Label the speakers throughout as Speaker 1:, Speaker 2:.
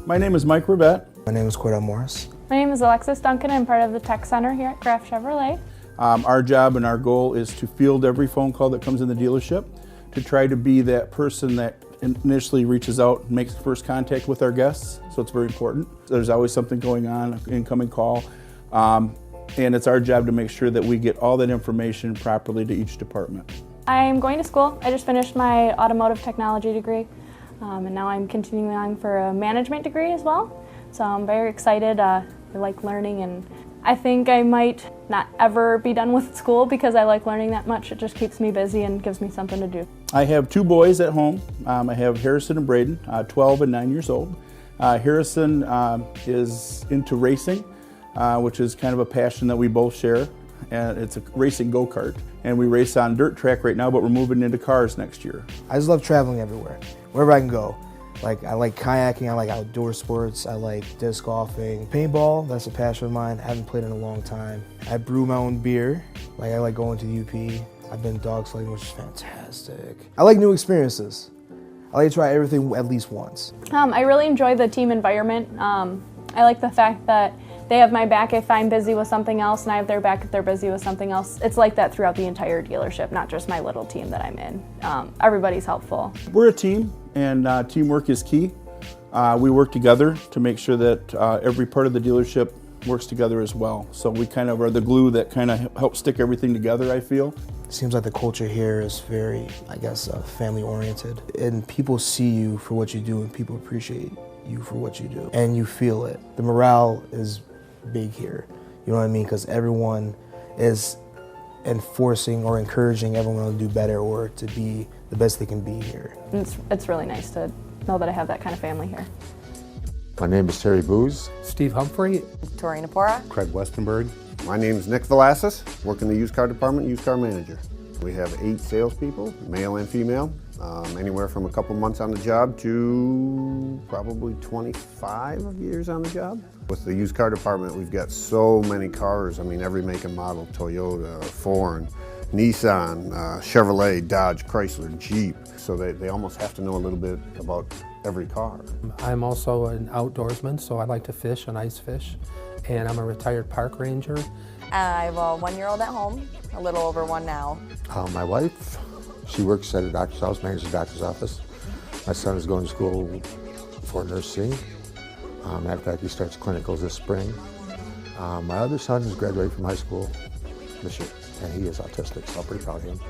Speaker 1: My name is Mike Rivette.
Speaker 2: My name is Cordell Morris.
Speaker 3: My name is Alexis Duncan. I'm part of the Tech Center here at Graff Chevrolet.
Speaker 1: Our job and our goal is to field every phone call that comes in the dealership, to try to be that person that initially reaches out and makes first contact with our guests, so it's very important. There's always something going on, an incoming call, and it's our job to make sure that we get all that information properly to each department. I'm
Speaker 3: going to school. I just finished my automotive technology degree, and now I'm continuing on for a management degree as well. So I'm very excited. I like learning, and I think I might not ever be done with school because I like learning that much. It just keeps me busy and gives me something to do.
Speaker 1: I have two boys at home. I have Harrison and Braden, 12 and 9 years old. Harrison is into racing, which is kind of a passion that we both share. And it's a racing go-kart. And we race on dirt track right now, but we're moving into cars next year.
Speaker 2: I just love traveling everywhere, wherever I can go. Like, I like kayaking, I like outdoor sports, I like disc golfing. Paintball, that's a passion of mine. I haven't played in a long time. I brew my own beer. Like, I like going to the UP. I've been dog sledding, which is fantastic. I like new experiences. I like to try everything at least once.
Speaker 3: I really enjoy the team environment. I like the fact that they have my back if I'm busy with something else, and I have their back if they're busy with something else. It's like that throughout the entire dealership, not just my little team that I'm in. Everybody's helpful.
Speaker 1: We're a team, and teamwork is key. We work together to make sure that every part of the dealership works together as well. So we kind of are the glue that kind of helps stick everything together, I feel.
Speaker 2: It seems like the culture here is very, I guess, family-oriented. And people see you for what you do, and people appreciate you for what you do. And you feel it. The morale is big here. You know what I mean? Because everyone is enforcing or encouraging everyone to do better or to be the best they can be here.
Speaker 3: It's really nice to know that I have that kind of family here.
Speaker 4: My name is Terry Booz.
Speaker 5: Steve Humphrey.
Speaker 6: Tori Napora.
Speaker 7: Craig Westenberg. My name is Nick Velasquez, work in the used car department, used car manager. We have 8 salespeople, male and female, anywhere from a couple months on the job to probably 25 years on the job. With the used car department, we've got so many cars. I mean, every make and model, Toyota, Ford, Nissan, Chevrolet, Dodge, Chrysler, Jeep. So they almost have to know a little bit about every car.
Speaker 5: I'm also an outdoorsman, so I like to fish and ice fish. And I'm a retired park ranger.
Speaker 6: I have a 1-year-old at home, a little over 1 now.
Speaker 4: My wife, she works at a doctor's office, manages a doctor's office. My son is going to school for nursing. Matter of fact, he starts clinicals this spring. My other son is graduating from high school this year, and he is autistic, so I'm pretty proud of him.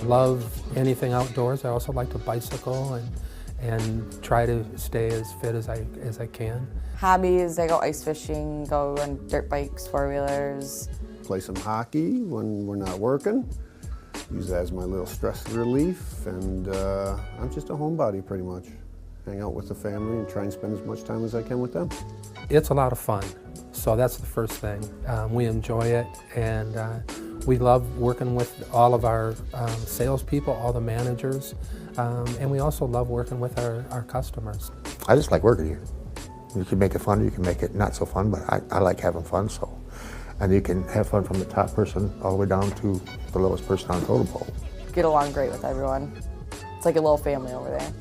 Speaker 5: Love anything outdoors. I also like to bicycle and try to stay as fit as I can.
Speaker 6: Hobbies, I go ice fishing, go on dirt bikes, 4-wheelers.
Speaker 7: Play some hockey when we're not working. Use that as my little stress relief, and I'm just a homebody pretty much. Hang out with the family and try and spend as much time as I can with them.
Speaker 5: It's a lot of fun, so that's the first thing. We enjoy it, and we love working with all of our salespeople, all the managers, and we also love working with our customers.
Speaker 4: I just like working here. You can make it fun, you can make it not so fun, but I like having fun, so. And you can have fun from the top person all the way down to the lowest person on the totem pole.
Speaker 6: Get along great with everyone. It's like a little family over there.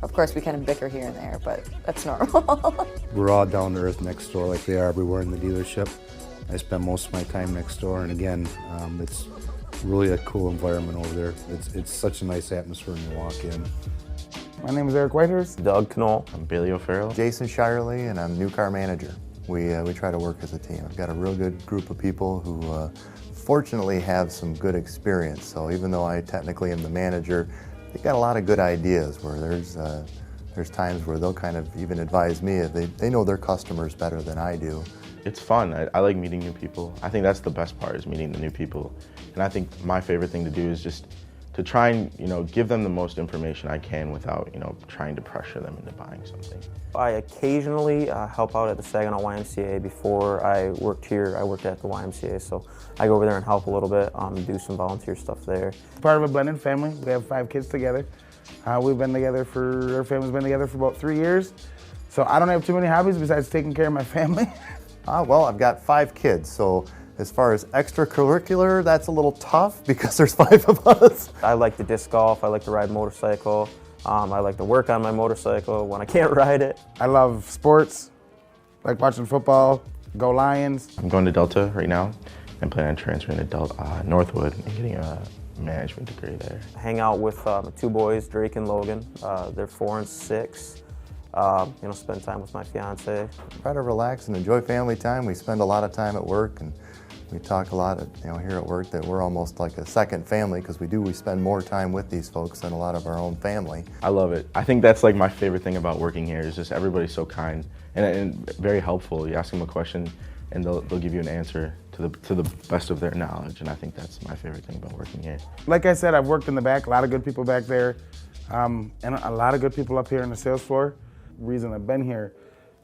Speaker 6: Of course, we kind of bicker here and there, but that's normal.
Speaker 8: We're all down to earth next door like they are everywhere in the dealership. I spend most of my time next door, and again, it's really a cool environment over there. It's such a nice atmosphere when you walk in.
Speaker 9: My name is Eric Whitehurst.
Speaker 10: Doug Knoll. I'm Bailey O'Farrell.
Speaker 11: Jason Shirley, and I'm new car manager. We try to work as a team. I've got a real good group of people who fortunately have some good experience. So even though I technically am the manager, they've got a lot of good ideas where there's times where they'll kind of even advise me if they know their customers better than I do.
Speaker 10: It's fun. I like meeting new people. I think that's the best part, is meeting the new people. And I think my favorite thing to do is just to try and, give them the most information I can without, trying to pressure them into buying something.
Speaker 12: I occasionally help out at the Saginaw YMCA. Before I worked here, I worked at the YMCA, so I go over there and help a little bit, do some volunteer stuff there.
Speaker 9: Part of a blended family. We have 5 kids together. Our family's been together for about 3 years. So I don't have too many hobbies besides taking care of my family.
Speaker 11: Well, I've got 5 kids, so as far as extracurricular, that's a little tough because there's 5 of us.
Speaker 12: I like to disc golf, I like to ride motorcycle, I like to work on my motorcycle when I can't ride it.
Speaker 9: I love sports, like watching football, go Lions.
Speaker 10: I'm going to Delta right now and plan on transferring to Northwood and getting a management degree there.
Speaker 12: I hang out with my two boys, Drake and Logan. They're 4 and 6. Spend time with my fiance.
Speaker 11: Try to relax and enjoy family time. We spend a lot of time at work, and we talk a lot, here at work that we're almost like a second family because we spend more time with these folks than a lot of our own family.
Speaker 10: I love it. I think that's like my favorite thing about working here is just everybody's so kind and very helpful. You ask them a question and they'll give you an answer to the best of their knowledge, and I think that's my favorite thing about working here.
Speaker 9: Like I said, I've worked in the back, a lot of good people back there, and a lot of good people up here on the sales floor. The reason I've been here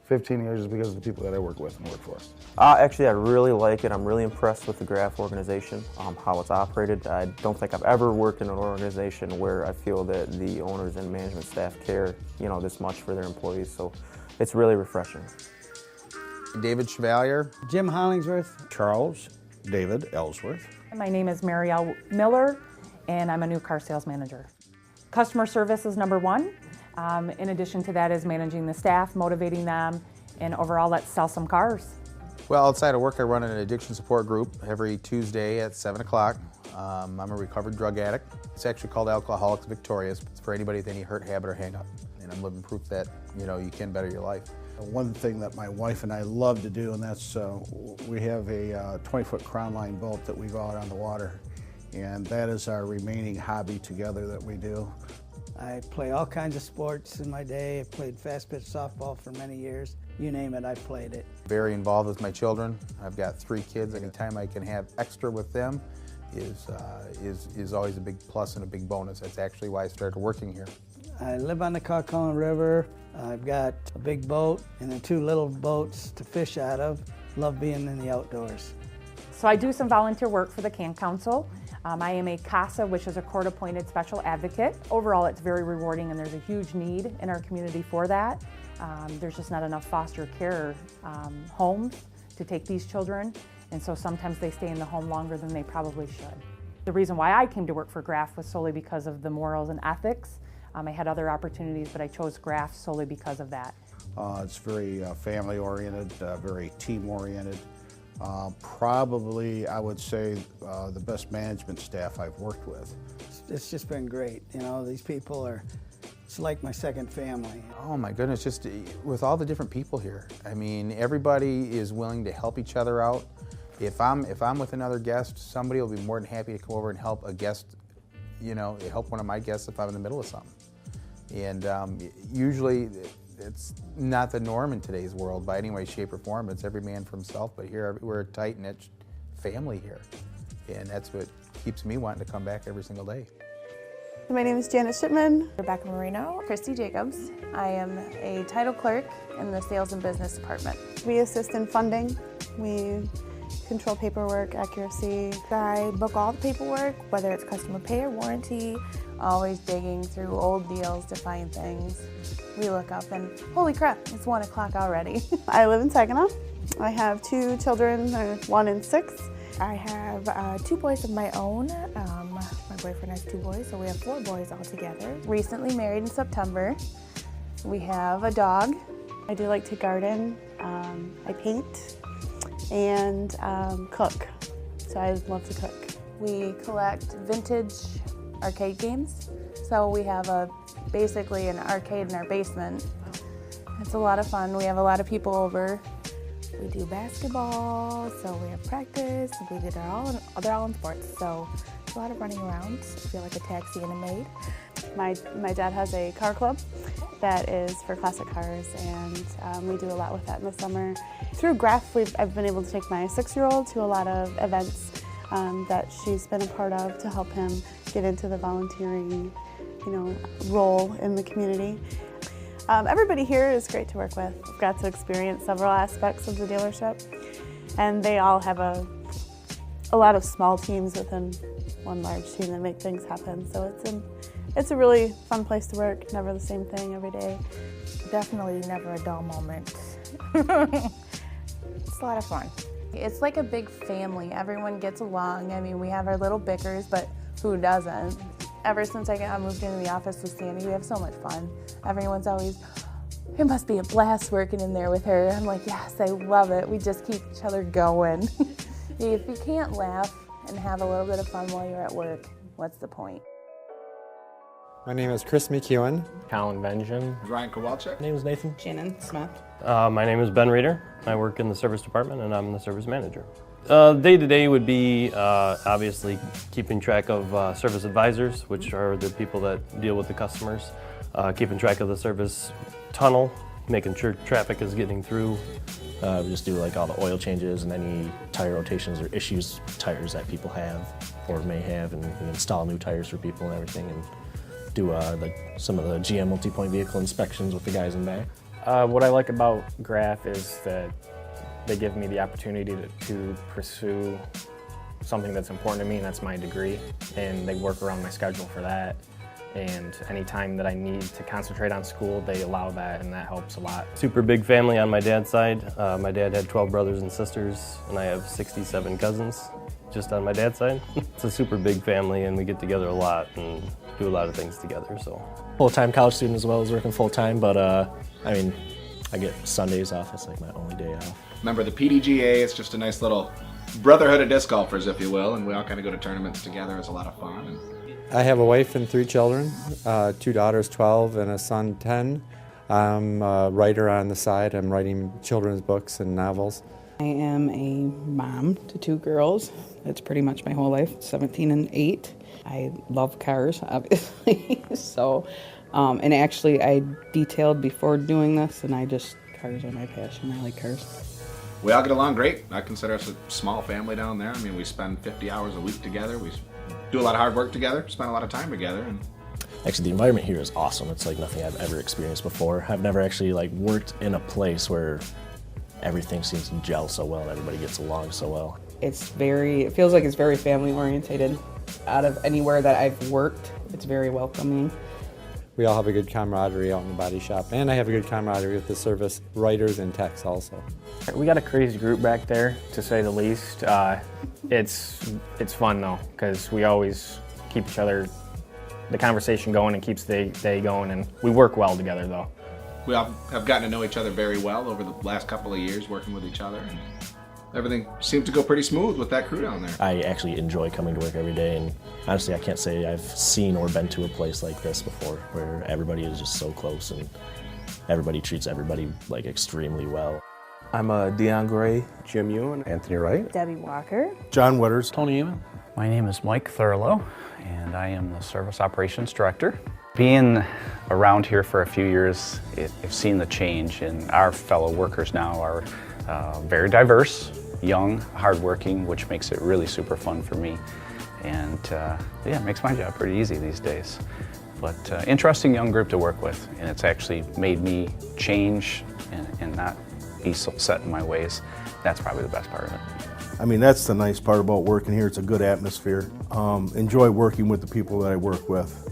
Speaker 9: 15 years is because of the people that I work with and work for.
Speaker 12: Actually, I really like it. I'm really impressed with the Graff organization, how it's operated. I don't think I've ever worked in an organization where I feel that the owners and management staff care, this much for their employees. So it's really refreshing.
Speaker 13: David Chevalier.
Speaker 14: Jim Hollingsworth.
Speaker 13: Charles David Ellsworth.
Speaker 15: My name is Marielle Miller, and I'm a new car sales manager. Customer service is number one. In addition to that is managing the staff, motivating them, and overall, let's sell some cars.
Speaker 13: Well, outside of work, I run an addiction support group every Tuesday at 7 o'clock. I'm a recovered drug addict. It's actually called Alcoholics Victorious. It's for anybody with any hurt, habit, or hang-up. And I'm living proof that, you can better your life.
Speaker 16: One thing that my wife and I love to do, and that's we have a 20-foot crown line boat that we go out on the water. And that is our remaining hobby together that we do.
Speaker 14: I play all kinds of sports in my day. I played fast pitch softball for many years. You name it, I've played it.
Speaker 13: Very involved with my children. I've got 3 kids. Anytime I can have extra with them is always a big plus and a big bonus. That's actually why I started working here.
Speaker 14: I live on the Caucon River. I've got a big boat and then 2 little boats to fish out of. Love being in the outdoors.
Speaker 15: So I do some volunteer work for the Can Council. I am a CASA, which is a court-appointed special advocate. Overall, it's very rewarding, and there's a huge need in our community for that. There's just not enough foster care homes to take these children, and so sometimes they stay in the home longer than they probably should. The reason why I came to work for Graff was solely because of the morals and ethics. I had other opportunities, but I chose Graff solely because of that.
Speaker 16: It's very family-oriented, very team-oriented. Probably, I would say, the best management staff I've worked with.
Speaker 14: It's just been great. These people it's like my second family.
Speaker 13: Oh my goodness, just with all the different people here. I mean, everybody is willing to help each other out. If I'm with another guest, somebody will be more than happy to come over and help a guest, help one of my guests if I'm in the middle of something. And usually, it's not the norm in today's world by any way, shape, or form. It's every man for himself, but here we're a tight-knit family here. And that's what keeps me wanting to come back every single day.
Speaker 17: My name is Janet Shipman.
Speaker 18: Rebecca Marino. Christy Jacobs. I am a title clerk in the sales and business department.
Speaker 17: We assist in funding. We control paperwork accuracy.
Speaker 18: I book all the paperwork, whether it's customer pay or warranty, always digging through old deals to find things. We look up and, holy crap, it's 1 o'clock already.
Speaker 17: I live in Saginaw. I have 2 children, 1 and 6.
Speaker 18: I have 2 boys of my own. My boyfriend has 2 boys, so we have 4 boys altogether. Recently married in September. We have a dog.
Speaker 17: I do like to garden. I paint and cook. So I love to cook.
Speaker 18: We collect vintage arcade games. So we have basically an arcade in our basement. It's a lot of fun. We have a lot of people over. We do basketball, so we have practice. They're all in sports, so it's a lot of running around. I feel like a taxi and a maid.
Speaker 17: My dad has a car club that is for classic cars, and we do a lot with that in the summer. Through Graff, I've been able to take my 6-year-old to a lot of events that she's been a part of to help him get into the volunteering, role in the community. Everybody here is great to work with. I've got to experience several aspects of the dealership, and they all have a lot of small teams within one large team that make things happen. So it's a really fun place to work. Never the same thing every day.
Speaker 18: Definitely never a dull moment. It's a lot of fun. It's like a big family. Everyone gets along. I mean, we have our little bickers, but who doesn't? ever since I got moved into the office with Sandy, we have so much fun. Everyone's always, it must be a blast working in there with her. I'm like, yes, I love it. We just keep each other going. If you can't laugh and have a little bit of fun while you're at work, what's the point?
Speaker 19: My name is Chris McEwen.
Speaker 20: Colin Benjamin.
Speaker 21: Ryan Kowalczyk.
Speaker 20: My name is Nathan.
Speaker 22: Shannon Smith.
Speaker 20: My name is Ben Reeder. I work in the service department and I'm the service manager. Day-to-day would be obviously keeping track of service advisors, which are the people that deal with the customers, keeping track of the service tunnel, making sure traffic is getting through.
Speaker 23: We just do like all the oil changes and any tire rotations or issues tires that people have or may have, and we install new tires for people and everything, and do some of the GM multi-point vehicle inspections with the guys in back.
Speaker 20: What I like about Graff is that they give me the opportunity to pursue something that's important to me, and that's my degree, and they work around my schedule for that. And any time that I need to concentrate on school, they allow that, and that helps a lot. Super big family on my dad's side. My dad had 12 brothers and sisters, and I have 67 cousins just on my dad's side. It's a super big family, and we get together a lot and do a lot of things together. So,
Speaker 23: Full-time college student as well as working full-time, but I mean, I get Sundays off. It's like my only day off.
Speaker 21: Member of the PDGA. It's just a nice little brotherhood of disc golfers, if you will, and we all kind of go to tournaments together. It's a lot of fun. And
Speaker 19: I have a wife and 3 children, 2 daughters, 12, and a son, 10. I'm a writer on the side. I'm writing children's books and novels.
Speaker 22: I am a mom to 2 girls. That's pretty much my whole life, 17 and 8. I love cars, obviously. So, and actually I detailed before doing this, and cars are my passion. I like cars.
Speaker 21: we all get along great. I consider us a small family down there. I mean, we spend 50 hours a week together. We do a lot of hard work together, spend a lot of time together. And
Speaker 23: actually, the environment here is awesome. It's like nothing I've ever experienced before. I've never actually like worked in a place where everything seems to gel so well and everybody gets along so well.
Speaker 22: It feels like it's very family oriented. Out of anywhere that I've worked, it's very welcoming.
Speaker 19: We all have a good camaraderie out in the body shop, and I have a good camaraderie with the service writers and techs also.
Speaker 20: We got a crazy group back there, to say the least. It's fun though, because we always keep the conversation going and keeps the day going, and we work well together though.
Speaker 21: we all have gotten to know each other very well over the last couple of years working with each other. And everything seems to go pretty smooth with that crew down there.
Speaker 23: I actually enjoy coming to work every day, and honestly I can't say I've seen or been to a place like this before where everybody is just so close and everybody treats everybody like extremely well.
Speaker 24: I'm Deion Gray, Jim Ewan, Anthony Wright,
Speaker 17: Debbie Walker,
Speaker 25: John Witters,
Speaker 26: Tony Eamon. My name is Mike Thurlow, and I am the Service Operations Director. Being around here for a few years, I've seen the change, and our fellow workers now are very diverse, young, hardworking, which makes it really super fun for me. And yeah, it makes my job pretty easy these days. But interesting young group to work with, and it's actually made me change and not be so set in my ways. That's probably the best part of it.
Speaker 25: I mean, that's the nice part about working here. It's a good atmosphere. Enjoy working with the people that I work with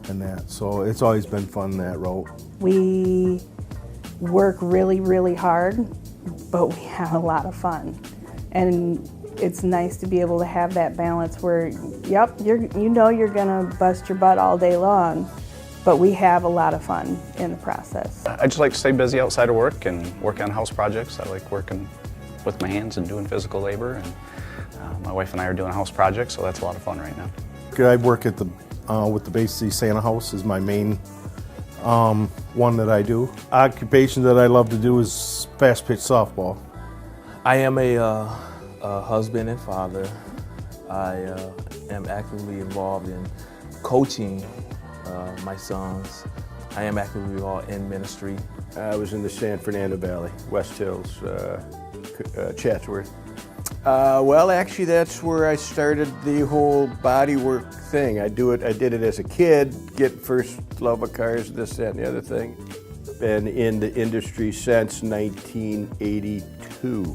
Speaker 25: and that. So it's always been fun, that route.
Speaker 17: We work really, really hard, but we have a lot of fun. And it's nice to be able to have that balance where, yep, you know you're gonna bust your butt all day long, but we have a lot of fun in the process.
Speaker 26: I just like to stay busy outside of work and work on house projects. I like working with my hands and doing physical labor, and my wife and I are doing a house project, so that's a lot of fun right now.
Speaker 25: I work at with the Bay City Santa House is my main one that I do. Occupation that I love to do is fast pitch softball.
Speaker 24: I am a husband and father. I am actively involved in coaching my sons. I am actively involved in ministry.
Speaker 27: I was in the San Fernando Valley, West Hills, Chatsworth.
Speaker 28: Well, actually, that's where I started the whole bodywork thing. I did it as a kid, get first love of cars, this, that, and the other thing. Been in the industry since 1982.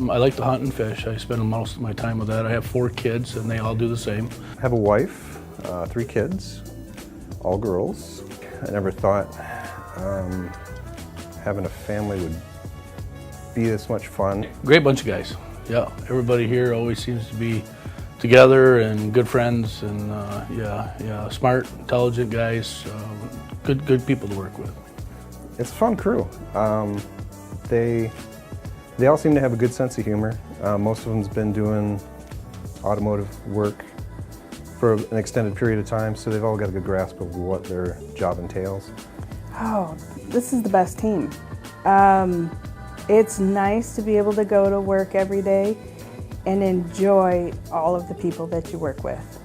Speaker 29: I like to hunt and fish. I spend most of my time with that. I have 4 kids, and they all do the same.
Speaker 30: I have a wife, 3 kids, all girls. I never thought having a family would be this much fun.
Speaker 29: Great bunch of guys. Yeah, everybody here always seems to be together and good friends, and smart, intelligent guys, good people to work with.
Speaker 30: It's a fun crew. They all seem to have a good sense of humor. Most of them's been doing automotive work for an extended period of time, so they've all got a good grasp of what their job entails.
Speaker 1: Oh, this is the best team. It's nice to be able to go to work every day and enjoy all of the people that you work with.